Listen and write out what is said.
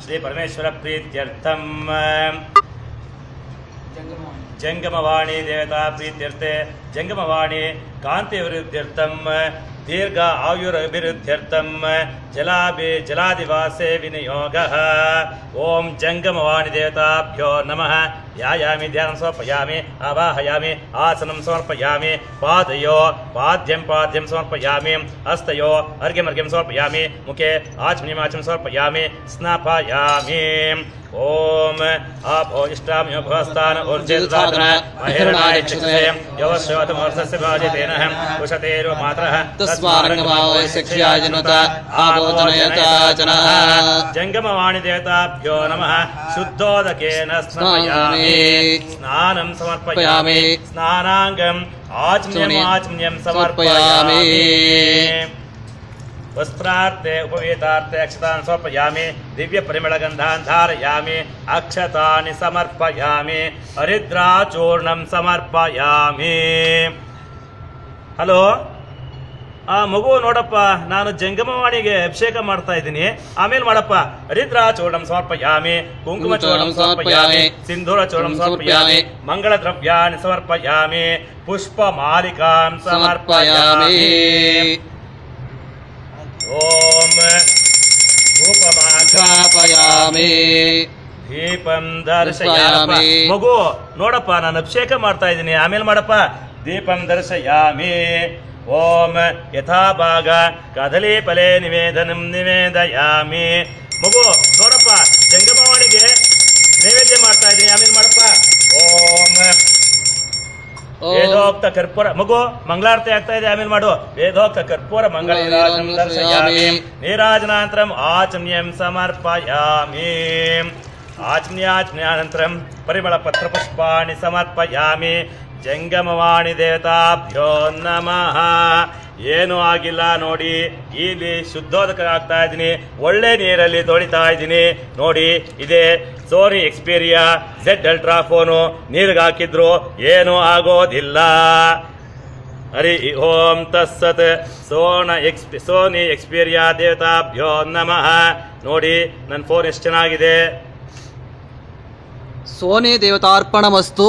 ಶ್ರೀ ಪರಮೇಶ್ವರ ಪ್ರೀತ್ಯರ್ಥಂ ಜಂಗಮವಾಣಿ ದೇವತಾ ಪ್ರೀತ್ಯರ್ಥೆ ಜಂಗಮವಾಣಿ ಕಾಂತಿ ವಿರುದ್ಧ್ಯರ್ಥಂ ದೀರ್ಘ ಆಯುರಭಿವೃದ್ಧ್ಯರ್ಥಂ ಜಲಾದಿವಾಸೆ ವಿನಿಯೋಗಃ ಓಂ ಜಂಗಮವಾಣಿ ದೇವತಾಭ್ಯೋ ನಮಃ ಧ್ಯಾಯಾಮಿ ಧ್ಯಾನಂ ಸಮರ್ಪಯಾಮಿ ಆವಾಹಯಾಮಿ ಆಸನಂ ಸಮರ್ಪಯಾಮಿ ಪಾದ್ಯಂ ಸಮರ್ಪಯಾಮಿ ಹಸ್ತಯೋ ಅರ್ಘ್ಯಂ ಸಮರ್ಪಯಾಮಿ ಮುಖೆ ಆಚಮನಿಮಾಚಮಂ ಸಮರ್ಪಯಾಮಿ ಸ್ನಾಪಯಾಮಿ ಓಂ ಆಭೋ ಇಷ್ಟಾಮ್ಯೋ ಭವಸ್ಥಾನ ಊರ್ಜಿರ್ದಾತನ ಮಹಿರ್ಣಾಯ ಚಿಕ್ಷೆ ಯವಶ್ಯೋತಂ ವರ್ಷಸ್ಯ ಭಾಜಿತೇನ ಉಷತೇರು ಮಾತ್ರಃ ತಸ್ಮಾರಂಗಭಾವೋ ಶಿಕ್ಷಾಜನುತ ಆಬೋಧನಯತಾಚನಃ ಜಂಗಮವಾಣಿ ದೇವತಾಭ್ಯೋ ನಮಃ ಶುದ್ಧೋದಕೇನ ಸ್ನಾಪಯಾಮಿ ಸ್ನಾನಂ ಸಮರ್ಪಯಾಮಿ ಸ್ನಾನಾಂಗಂ ಆಚಮ್ಯಂ ಸಮರ್ಪಯಾಮಿ ವಸ್ತ್ರಾರ್ಥೆ ಉಪವೇತಾರ್ಥೆ ಅಕ್ಷತಾನ್ ಸಮರ್ಪಯಾಮಿ ದಿವ್ಯ ಪರಿಮಳಗಂಧಾನ್ ಧಾರಯಾಮಿ ಅಕ್ಷತಾನಿ ಸಮರ್ಪಯಾಮಿ ಹರಿದ್ರಾಚೂರ್ಣಂ ಸಮರ್ಪಯಾಮಿ. ಹಲೋ, ಮಗು ನೋಡಪ್ಪ, ನಾನು ಜಂಗಮವಾಣಿಗೆ ಅಭಿಷೇಕ ಮಾಡ್ತಾ ಇದ್ದೀನಿ, ಆಮೇಲೆ ಮಾಡಪ್ಪ. ಹರಿದ್ರಾಚೂರ್ಣಂ ಸಮರ್ಪಯಾಮಿ, ಕುಂಕುಮ ಚೂರ್ಣಂ ಸಮರ್ಪಯಾಮಿ, ಸಿಂಧೂರ ಚೂರ್ಣಂ ಸಮರ್ಪಯಾಮಿ, ಮಂಗಳ ದ್ರವ್ಯಾನಿ ಸಮರ್ಪಯಾಮಿ, ಪುಷ್ಪ ಮಾಲಿಕಾಂ ಸಮರ್ಪಯಾಮಿ. ಓಂ ಧೂಪಮಾಘ್ರಾಪಯಾಮಿ ದೀಪಂ ದರ್ಶಯಾಮಿ. ಮಗು ನೋಡಪ್ಪ, ನಾನು ಅಭಿಷೇಕ ಮಾಡ್ತಾ ಇದ್ದೀನಿ, ಆಮೇಲೆ ಮಾಡಪ್ಪ. ದೀಪಂ ದರ್ಶಯಾಮಿ. ಓಂ ಯಥಾಭಾಗ ಕದಲಿ ಫಲೆ ನಿವೇದನಂ ನಿವೇದಯಾಮಿ. ಮಗು ನೋಡಪ್ಪ, ಜಂಗಮವಾಣಿಗೆ ನೈವೇದ್ಯ ಮಾಡ್ತಾ ಇದ್ದೀನಿ, ಆಮೇಲೆ ಮಾಡಪ್ಪ. ಓಂ ವೇದೋಕ್ತ ಕರ್ಪೂರ. ಮಗು ಮಂಗಳಾರತಿ ಆಗ್ತಾ ಇದೆ, ಆಮೇಲೆ ಮಾಡು. ವೇದೋಕ್ತ ಕರ್ಪೂರ ಮಂಗಳ ನೀರಾಜನಂ ದರ್ಶಯಾಮಿ. ನೀರಾಜನಾನಂತರಂ ಆಚಮ್ಯಂ ಸಮರ್ಪಯಾಮಿ. ಆಚಮ್ಯಾನಂತರಂ ಪರಿಮಳ ಪತ್ರ ಪುಷ್ಪಾಣಿ ಸಮರ್ಪಯಾಮಿ. ಜಂಗಮವಾಣಿ ದೇವತಾಭ್ಯೋ ನಮಃ. ಏನೂ ಆಗಿಲ್ಲ ನೋಡಿ, ಇಲ್ಲಿ ಶುದ್ಧೋದಕ ಆಗ್ತಾ ಇದ್ದೀನಿ, ಒಳ್ಳೆ ನೀರಲ್ಲಿ ತೊಳಿತಾ ಇದ್ದೀನಿ ನೋಡಿ. ಇದೇ ಸೋನಿ ಎಕ್ಸ್ಪೀರಿಯಾ Z ಅಲ್ಟ್ರಾ ಫೋನು, ನೀರಿಗೆ ಹಾಕಿದ್ರು ಏನೂ ಆಗೋದಿಲ್ಲ. ಹರಿ ಓಂ ತತ್ಸತ್. ಸೋನಿ ಎಕ್ಸ್ಪೀರಿಯಾ ದೇವತಾಭ್ಯೋ ನಮಃ. ನೋಡಿ ನನ್ನ ಫೋನ್ ಎಷ್ಟು ಚೆನ್ನಾಗಿದೆ. ಸೋನಿ ದೇವತಾರ್ಪಣಮಸ್ತು.